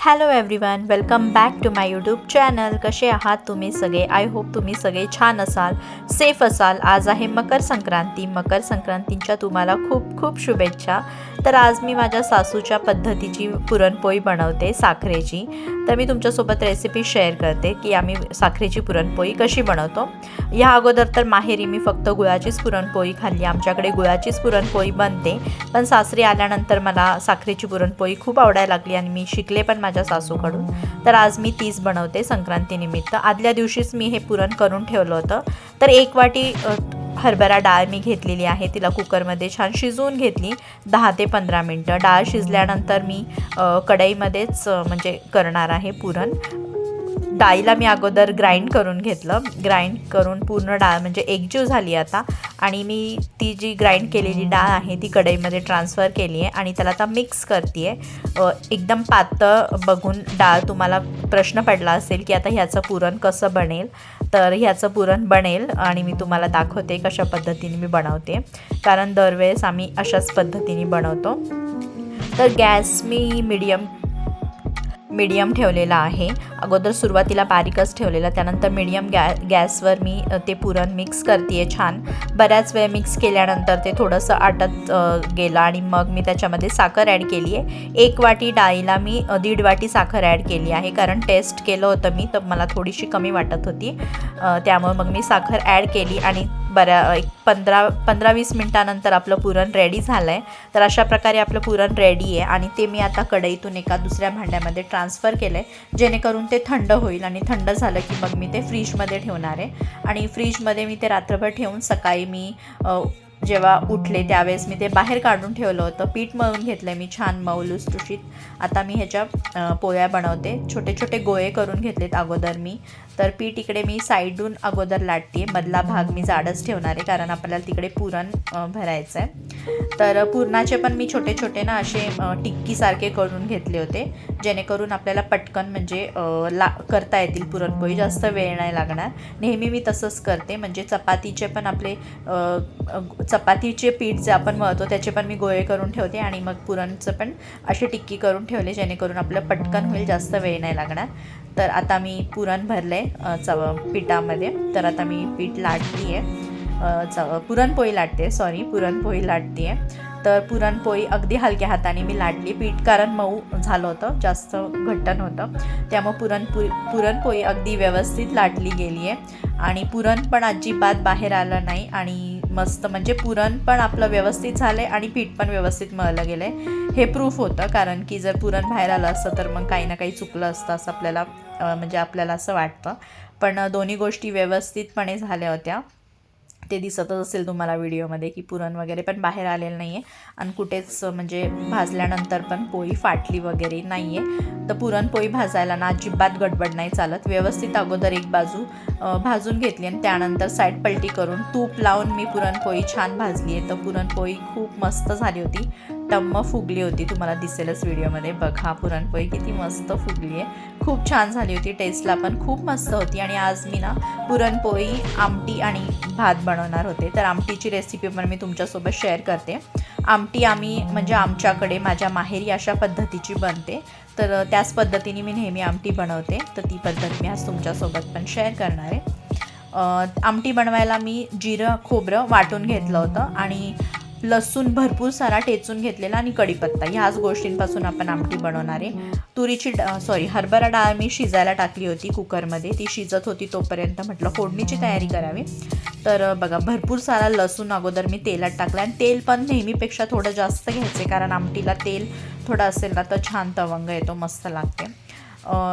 Hello everyone, welcome back to my YouTube channel. कसे आहात तुम्ही सगळे? आय होप तुम्ही सगळे छान असाल, सेफ असाल. आज आहे मकर संक्रांतीच्या तुम्हाला खूप खूप शुभेच्छा. तर आज मी माझ्या सासूच्या पद्धतीची पुरणपोळी बनवते, साखरेची. तर मी तुमच्यासोबत रेसिपी शेअर करते की आम्ही साखरेची पुरणपोळी कशी बनवतो. ह्या अगोदर तर माहेरी मी फक्त गुळाचीच पुरणपोळी खाल्ली. आमच्याकडे गुळाचीच पुरणपोळी बनते, पण सासरी आल्यानंतर मला साखरेची पुरणपोळी खूप आवडायला लागली आणि मी शिकले पण माझ्या सासूकडून. तर आज मी तीच बनवते संक्रांतीनिमित्त. आदल्या दिवशीच मी हे पुरण करून ठेवलं होतं. तर 1 वाटी हरभरा डाळ मी घेतलेली आहे, तिला कुकरमध्ये छान शिजवून घेतली 10 ते 15 मिनटं. डाळ शिजल्यानंतर मी कढईमध्येच म्हणजे करणार आहे पुरण. डाळीला मी अगोदर ग्राइंड करून घेतलं. ग्राइंड करून पूर्ण डाळ म्हणजे एकजीव झाली आता. आणि मी ती जी ग्राइंड केलेली डाळ आहे ती कढईमध्ये ट्रान्सफर केली आहे आणि त्याला आता मिक्स करते आहे. एकदम पातळ बघून डाळ तुम्हाला प्रश्न पडला असेल की आता ह्याचं पुरण कसं बनेल. तर ह्याचं पुरण बनेल आणि मी तुम्हाला दाखवते कशा पद्धतीने मी बनवते, कारण दरवेळेस आम्ही अशाच पद्धतीने बनवतो. तर गॅस मी मीडियम ठेवलेला आहे. अगोदर सुरुवातीला बारीकच ठेवलेला, त्यानंतर मीडियम गॅसवर मी ते पुरण मिक्स करते आहे छान. बऱ्याच वेळ मिक्स केल्यानंतर ते थोडंसं आटत गेलं आणि मग मी त्याच्यामध्ये साखर ॲड केली आहे. 1 वाटी डाळीला मी 1.5 वाटी साखर ॲड केली आहे, कारण टेस्ट केलं होतं मी तर मला थोडीशी कमी वाटत होती. त्यामुळे मग मी साखर ॲड केली आणि एक 15-20 मिनटानंतर आपलं पुरण रेडी झालं आहे. तर अशा प्रकारे आपलं पुरण रेडी आहे आणि ते मी आता कढईतून एका दुसऱ्या भांड्यामध्ये ट्रान्सफर केलं आहे, जेणेकरून ते थंड होईल. आणि थंड झालं की मग मी ते फ्रीजमध्ये ठेवणार आहे. आणि फ्रीजमध्ये मी ते रात्रभर ठेवून सकाळी मी जेव्हा उठले त्यावेळेस मी ते बाहेर काढून ठेवलं होतं. पीठ मळून घेतलं आहे मी छान मऊ लुसलुशीत. आता मी ह्याच्या पोळ्या बनवते. छोटे छोटे गोळे करून घेतलेत अगोदर मी. तर पीठ इकडे मी साईडून अगोदर लाटते आहे. मधला भाग मी जाडच ठेवणार आहे, कारण आपल्याला तिकडे पुरण भरायचं आहे. तर पुरणाचे पण मी छोटे छोटे ना असे टिक्कीसारखे करून घेतले होते, जेणेकरून आपल्याला पटकन म्हणजे करता येतील पुरणपोळी, जास्त वेळ नाही लागणार. नेहमी मी तसंच करते. म्हणजे चपातीचे पण आपले चपातीचे पीठ जे आपण मळतो त्याचे पण मी गोळे करून ठेवते आणि मग पुरणचं पण अशी टिक्की करून ठेवले, जेणेकरून आपलं पटकन होईल, जास्त वेळ नाही लागणार. तर आता मी पुरण भरले पिठामध्ये. तर आता मी पीठ लाटते आहे, पुरणपोळी लाटते आहे. तर पुरणपोळी अगदी हलक्या हाताने मी लाटली. पीठ कारण मऊ झालं होतं, जास्त घट्ट नव्हतं, त्यामुळे पुरणपोळी अगदी व्यवस्थित लाटली गेली आहे. आणि पुरण पण अजिबात बाहेर आलं नाही आणि मस्त म्हणजे पुरण पण आपलं व्यवस्थित झालं आहे आणि पीठ पण व्यवस्थित मळलं गेलं आहे. हे प्रूफ होतं, कारण की जर पुरण बाहेर आलं असतं तर मग काही ना काही चुकलं असतं असं आपल्याला असं वाटतं. पण दोन्ही गोष्टी व्यवस्थितपणे झाल्या होत्या. ते दिसतच असेल तुम्हाला व्हिडिओमध्ये की पुरण वगैरे पण बाहेर आलेलं नाही आहे आणि कुठेच म्हणजे भाजल्यानंतर पण पोळी फाटली वगैरे नाही आहे. तर पुरणपोळी भाजायला ना अजिबात गडबड नाही चालत. व्यवस्थित अगोदर एक बाजू भाजून घेतली आणि त्यानंतर साईड पलटी करून तूप लावून मी पुरणपोळी छान भाजली आहे. तर पुरणपोळी खूप मस्त झाली होती, टम्म फुगली होती. तुम्हाला दिसेलच व्हिडिओमध्ये. बघा पुरणपोळी किती मस्त फुगली आहे, खूप छान झाली होती. टेस्टला पण खूप मस्त होती. आणि आज मी ना पुरणपोळी, आमटी आणि भात बनवणार होते. तर आमटीची रेसिपी पण मी तुमच्यासोबत शेअर करते. आमटी आम्ही म्हणजे आमच्याकडे माझ्या माहेरी अशा पद्धतीची बनते, तर त्याच पद्धतीने मी नेहमी आमटी बनवते. तर ती पद्धत मी आज तुमच्यासोबत पण शेअर करणार आहे. आमटी बनवायला मी जिरं खोबरं वाटून घेतलं होतं आणि लसूण भरपूर सारा ठेचून घेतलेला आणि कढीपत्ता, ह्याच गोष्टींपासून आपण आमटी बनवणार आहे. हरभरा डाळ मी शिजायला टाकली होती कुकरमध्ये. ती शिजत होती तोपर्यंत म्हटलं फोडणीची तयारी करावी. तर बघा भरपूर सारा लसूण अगोदर मी तेलात टाकला आणि तेल पण नेहमीपेक्षा थोडं जास्त घ्यायचे, कारण आमटीला तेल थोडं असेल ना तर छान तवंग येतो, मस्त लागते.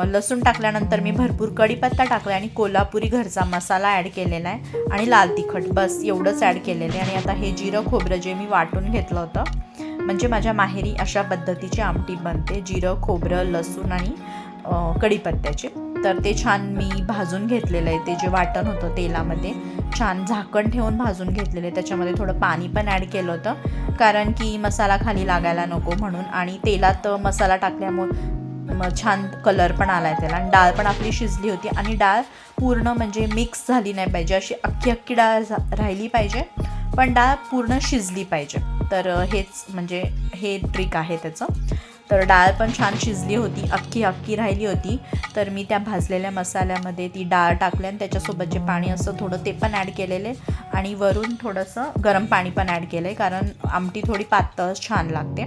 लसूण टाकल्यानंतर मी भरपूर कढीपत्ता टाकला आणि कोल्हापुरी घरचा मसाला ॲड केलेला आहे आणि लाल तिखट, बस एवढंच ॲड केलेलं आहे. आणि आता हे जिरं खोबरं जे मी वाटून घेतलं होतं, म्हणजे माझ्या माहेरी अशा पद्धतीची आमटी बनते, जिरं खोबरं लसूण आणि कढीपत्त्याचे. तर ते छान मी भाजून घेतलेलं आहे. ते जे वाटण होतं तेलामध्ये छान झाकण ठेवून भाजून घेतलेलं आहे. त्याच्यामध्ये थोडं पाणी पण ॲड केलं होतं, कारण की मसाला खाली लागायला नको म्हणून. आणि तेलात मसाला टाकल्यामुळे छान कलर पण आला आहे त्याला. आणि डाळ पण आपली शिजली होती आणि डाळ पूर्ण म्हणजे मिक्स झाली नाही पाहिजे, अशी अख्खी डाळ राहिली पाहिजे, पण डाळ पूर्ण शिजली पाहिजे. तर हेच म्हणजे हे ट्रिक आहे त्याचं. तर डाळ पण छान शिजली होती, अख्खी राहिली होती. तर मी त्या भाजलेल्या मसाल्यामध्ये ती डाळ टाकली आणि त्याच्यासोबत जे पाणी असं थोडं ते पण ॲड केलेले आणि वरून थोडंसं गरम पाणी पण ॲड केलं आहे, कारण आमटी थोडी पातळ छान लागते.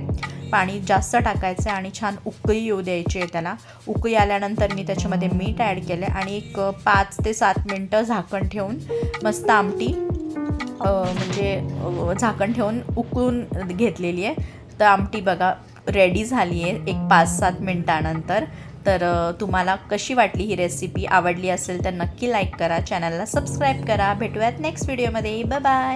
पाणी जास्त टाकायचं आणि छान उकळी येऊ द्यायची आहे त्याला. उकळी आल्यानंतर मी त्याच्यामध्ये मीठ ॲड केलं आणि एक 5 ते 7 मिनटं झाकण ठेवून मस्त आमटी म्हणजे झाकण ठेवून उकळून घेतलेली आहे. तर आमटी बघा रेडी झाली आहे एक 5-7 मिनटानंतर. तर तुम्हाला कशी वाटली ही रेसिपी? आवडली असेल तर नक्की लाईक करा, चॅनलला सबस्क्राईब करा. भेटूयात नेक्स्ट व्हिडिओमध्ये. Bye bye.